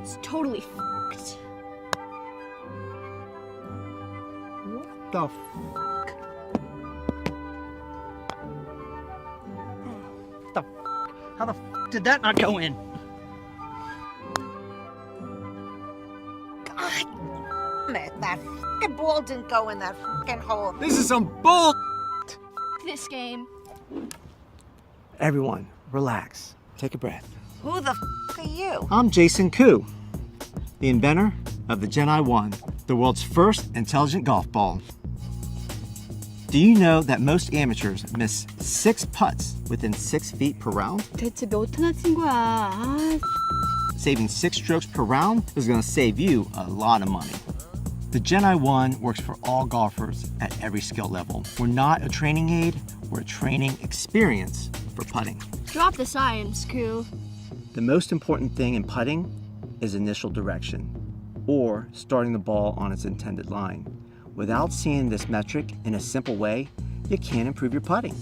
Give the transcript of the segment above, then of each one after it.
It's totally f***ed. What the f***? The f***? How the f*** did that not go in? God damn it, that f***ing ball didn't go in that f***ing hole. This is some bull. This game. Everyone, relax. Take a breath. Who the f*** are you? I'm Jason Koo, the inventor of the Gen I-1, the world's first intelligent golf ball. Do you know that most amateurs miss 6 putts within 6 feet per round? 대체 몇 회나 친 거야? 아, Saving 6 strokes per round is going to save you a lot of money. The Gen I-1 works for all golfers at every skill level. We're not a training aid, we're a training experience for putting. drop the science, Koo. The most important thing in putting is initial direction, or starting the ball on its intended line. Without seeing this metric in a simple way, you can't improve your putting.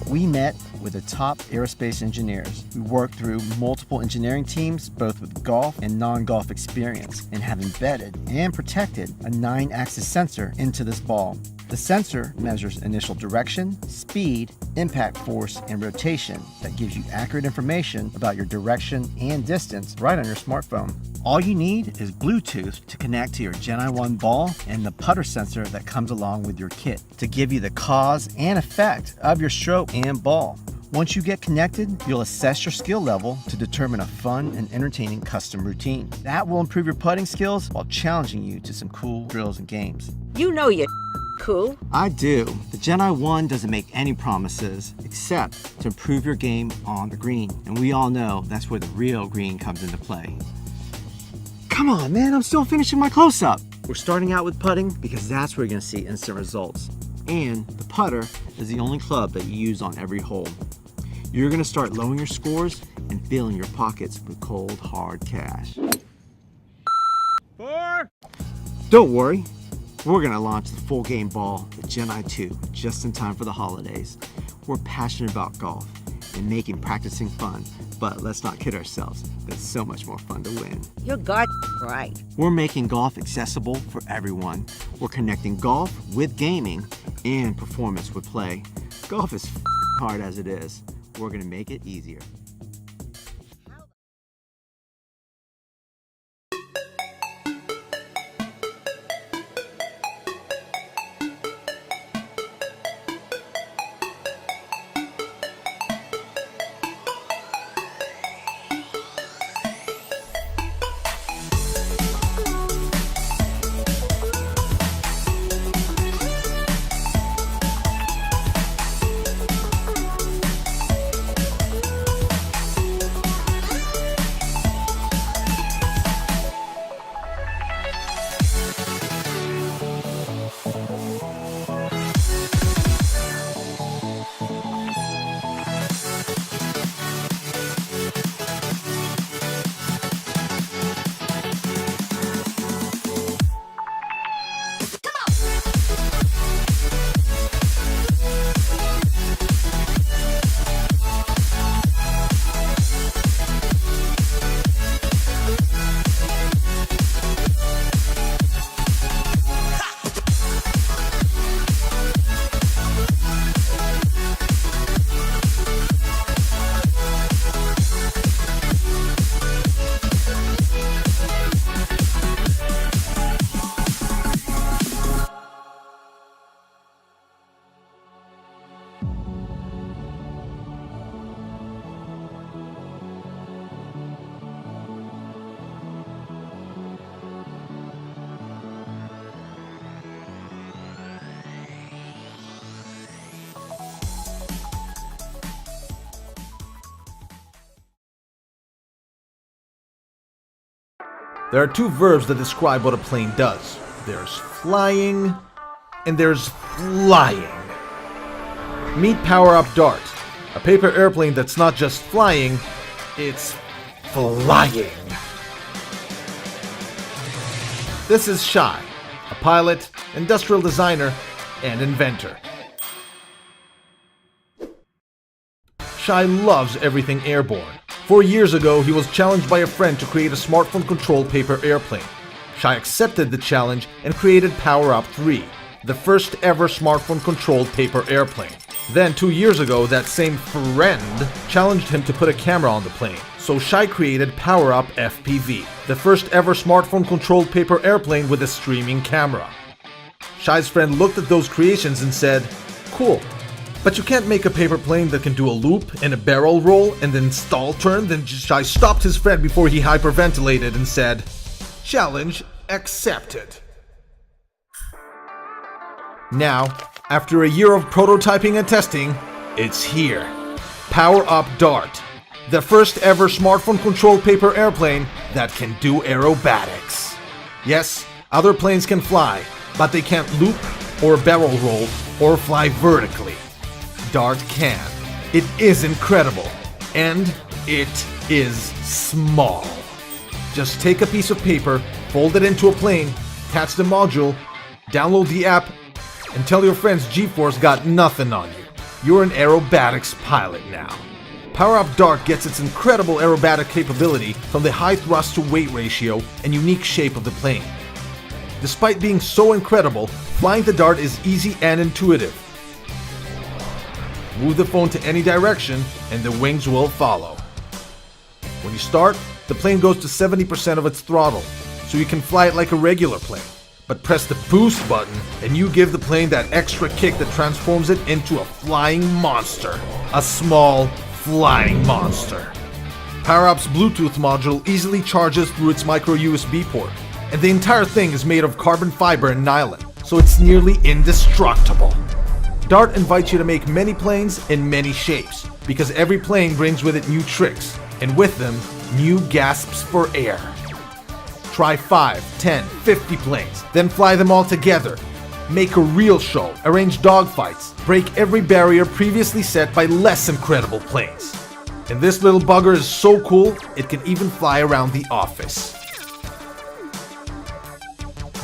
We met with the top aerospace engineers. We worked through multiple engineering teams, both with golf and non-golf experience, and have embedded and protected a 9-axis sensor into this ball. The sensor measures initial direction, speed, impact force, and rotation that gives you accurate information about your direction and distance right on your smartphone. All you need is Bluetooth to connect to your Gen I-1 ball and the putter sensor that comes along with your kit to give you the cause and effect of your stroke and ball. Once you get connected, you'll assess your skill level to determine a fun and entertaining custom routine. That will improve your putting skills while challenging you to some cool drills and games. You know you're cool. I do. The Gen I-1 doesn't make any promises except to improve your game on the green. And we all know that's where the real green comes into play. Come on, man, I'm still finishing my close-up. We're starting out with putting because that's where you're gonna see instant results. And the putter is the only club that you use on every hole. You're gonna start lowering your scores and filling your pockets with cold, hard cash. 4. Don't worry, we're gonna launch the full game ball, the Gen I-2, just in time for the holidays. We're passionate about golf and making practicing fun, but let's not kid ourselves. It's so much more fun to win. You're god right. We're making golf accessible for everyone. We're connecting golf with gaming and performance with play. Golf is hard as it is. We're gonna make it easier. There are 2 verbs that describe what a plane does. There's flying, and there's flying. Meet Power Up Dart, a paper airplane that's not just flying, it's flying. This is Shy, a pilot, industrial designer, and inventor. Shy loves everything airborne. 4 years ago, he was challenged by a friend to create a smartphone-controlled paper airplane. Shy accepted the challenge and created Power Up 3, the first ever smartphone-controlled paper airplane. Then 2 years ago, that same friend challenged him to put a camera on the plane. So Shy created Power Up FPV, the first ever smartphone-controlled paper airplane with a streaming camera. Shy's friend looked at those creations and said, "Cool, but you can't make a paper plane that can do a loop and a barrel roll and then stall turn." Then Shy stopped his friend before he hyperventilated and said, "Challenge accepted." Now, after a year of prototyping and testing, it's here. Power Up Dart, the first ever smartphone-controlled paper airplane that can do aerobatics. Yes, other planes can fly, but they can't loop or barrel roll or fly vertically. Dart can. It is incredible, and it is small. Just take a piece of paper, fold it into a plane, attach the module, download the app, and tell your friends G-Force got nothing on you. You're an aerobatics pilot now. Power Up Dart gets its incredible aerobatic capability from the high thrust to weight ratio and unique shape of the plane. Despite being so incredible, flying the Dart is easy and intuitive. Move the phone to any direction and the wings will follow. When you start, the plane goes to 70% of its throttle, so you can fly it like a regular plane. But press the boost button and you give the plane that extra kick that transforms it into a flying monster. A small, flying monster. Power Up's Bluetooth module easily charges through its micro USB port, and the entire thing is made of carbon fiber and nylon, so it's nearly indestructible. Dart invites you to make many planes in many shapes, because every plane brings with it new tricks, and with them, new gasps for air. Try 5, 10, 50 planes, then fly them all together. Make a real show, arrange dogfights, break every barrier previously set by less incredible planes. And this little bugger is so cool, it can even fly around the office.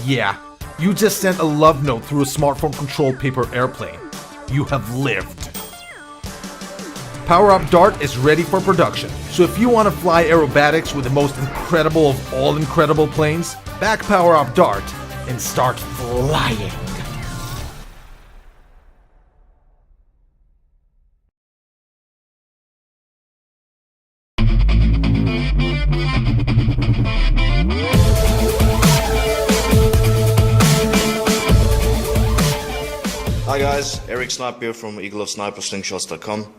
Yeah, you just sent a love note through a smartphone-controlled paper airplane. You have lived. Power Up Dart is ready for production, so if you want to fly aerobatics with the most incredible of all incredible planes, back Power Up Dart and start flying. Hi guys, Eric Snipe here from eagleofsniperslingshots.com.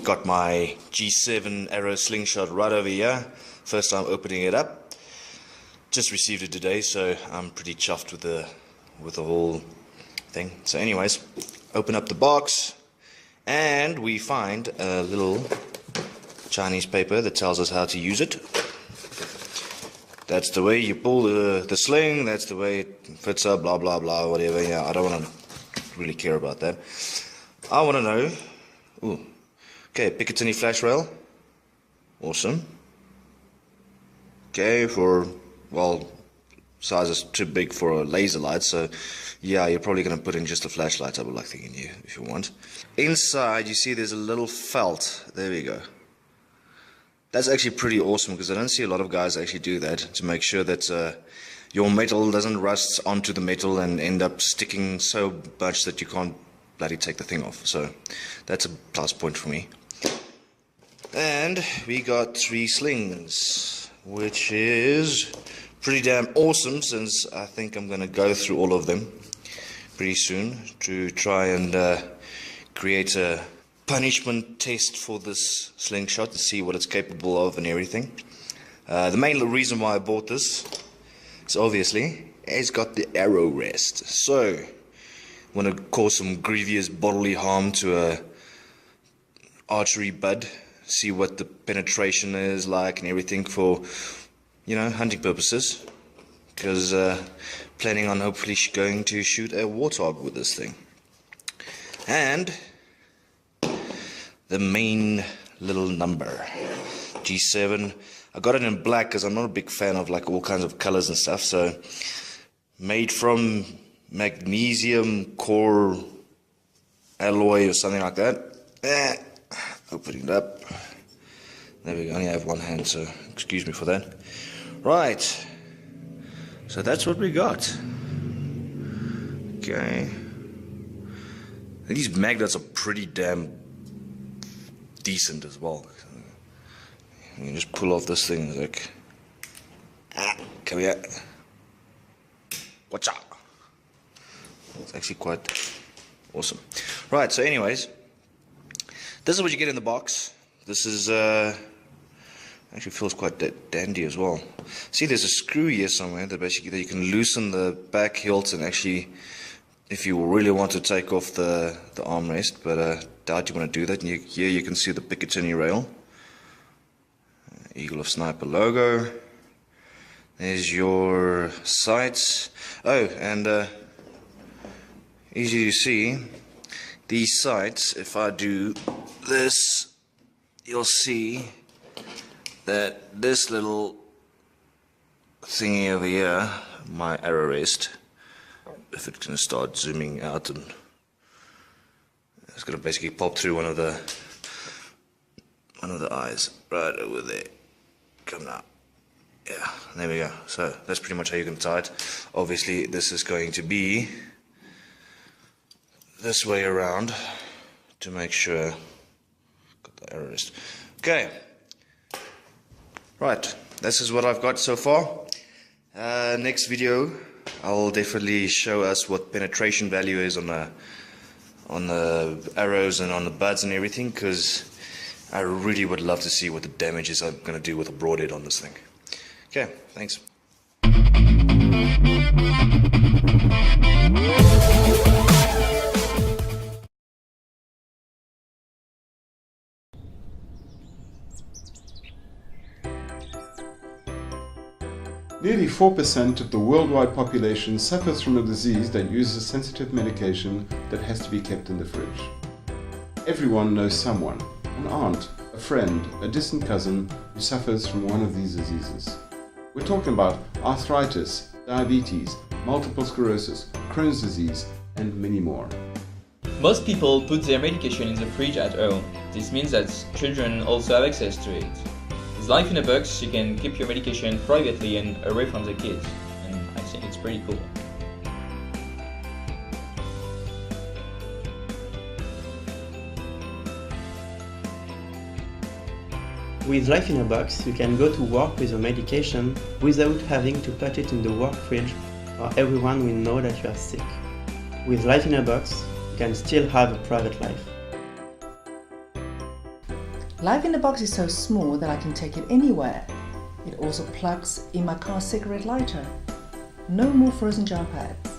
Got my G7 Arrow slingshot right over here. First time opening it up. Just received it today, so I'm pretty chuffed with the whole thing. So anyways, open up the box and we find a little Chinese paper that tells us how to use it. That's the way you pull the sling, that's the way it fits up, blah blah blah, whatever. Yeah, I don't want to really care about that. I want to know, okay, Picatinny flash rail, awesome. Okay, size is too big for a laser light, so yeah, you're probably going to put in just a flashlight type of like thing in here if you want. Inside, you see there's a little felt, there we go. That's actually pretty awesome because I don't see a lot of guys actually do that to make sure that your metal doesn't rust onto the metal and end up sticking so much that you can't bloody take the thing off. So that's a plus point for me. And we got 3 slings, which is pretty damn awesome since I think I'm going to go through all of them pretty soon to try and create a punishment test for this slingshot to see what it's capable of and everything. The main reason why I bought this is obviously it's got the arrow rest. So want to cause some grievous bodily harm to a archery bud, see what the penetration is like and everything for, you know, hunting purposes, because planning on hopefully going to shoot a warthog with this thing. And the main little number, G7, I got it in black because I'm not a big fan of like all kinds of colors and stuff. So made from magnesium core alloy or something like that. Opening it up. There we go. I only have one hand, so excuse me for that. Right. So that's what we got. Okay. These magnets are pretty damn decent as well. You can just pull off this thing like, come here. Watch out. It's actually quite awesome. Right, so anyways, this is what you get in the box. This is, actually feels quite dandy as well. See, there's a screw here somewhere that basically you can loosen the back hilt and actually, if you really want to take off the armrest, but doubt you want to do that. And here you can see the Picatinny rail. Eagle of Sniper logo. There's your sights. Oh, and easy to see, these sights, if I do this, you'll see that this little thingy over here, my arrow rest, if it can start zooming out, and it's going to basically pop through one of the eyes right over there. Come now. Yeah, there we go. So that's pretty much how you can tie it. Obviously this is going to be this way around to make sure. Got the arrow rest. Okay. Right, this is what I've got so far. Next video I'll definitely show us what penetration value is on the arrows and on the buds and everything, because I really would love to see what the damage is I'm going to do with a broadhead on this thing. Okay, thanks. Nearly 4% of the worldwide population suffers from a disease that uses sensitive medication that has to be kept in the fridge. Everyone knows someone, an aunt, a friend, a distant cousin who suffers from one of these diseases. We're talking about arthritis, diabetes, multiple sclerosis, Crohn's disease, and many more. Most people put their medication in the fridge at home. This means that children also have access to it. With Life in a Box, you can keep your medication privately and away from the kids, and I think it's pretty cool. With Life in a Box, you can go to work with your medication without having to put it in the work fridge, or everyone will know that you are sick. With Life in a Box, you can still have a private life. Life in the Box is so small that I can take it anywhere. It also plugs in my car cigarette lighter. No more frozen jar pads.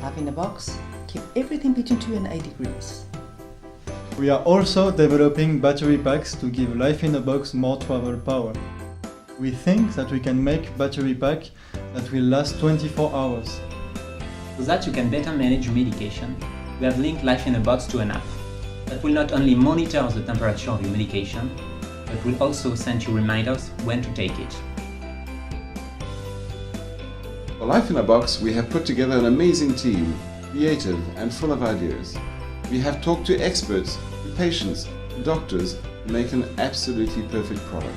Life in the Box, keep everything between 2 and 8 degrees. We are also developing battery packs to give Life in a Box more travel power. We think that we can make battery pack that will last 24 hours. So that you can better manage your medication, we have linked Life in a Box to an app that will not only monitor the temperature of your medication, but will also send you reminders when to take it. For Life in a Box, we have put together an amazing team, creative and full of ideas. We have talked to experts, to patients, to doctors to make an absolutely perfect product.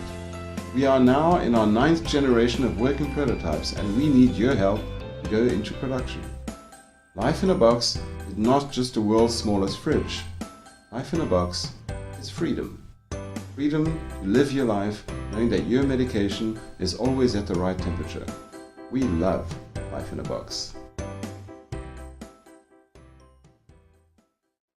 We are now in our 9th generation of working prototypes, and we need your help to go into production. Life in a Box is not just the world's smallest fridge. Life in a Box is freedom. Freedom to live your life knowing that your medication is always at the right temperature. We love Life in a Box.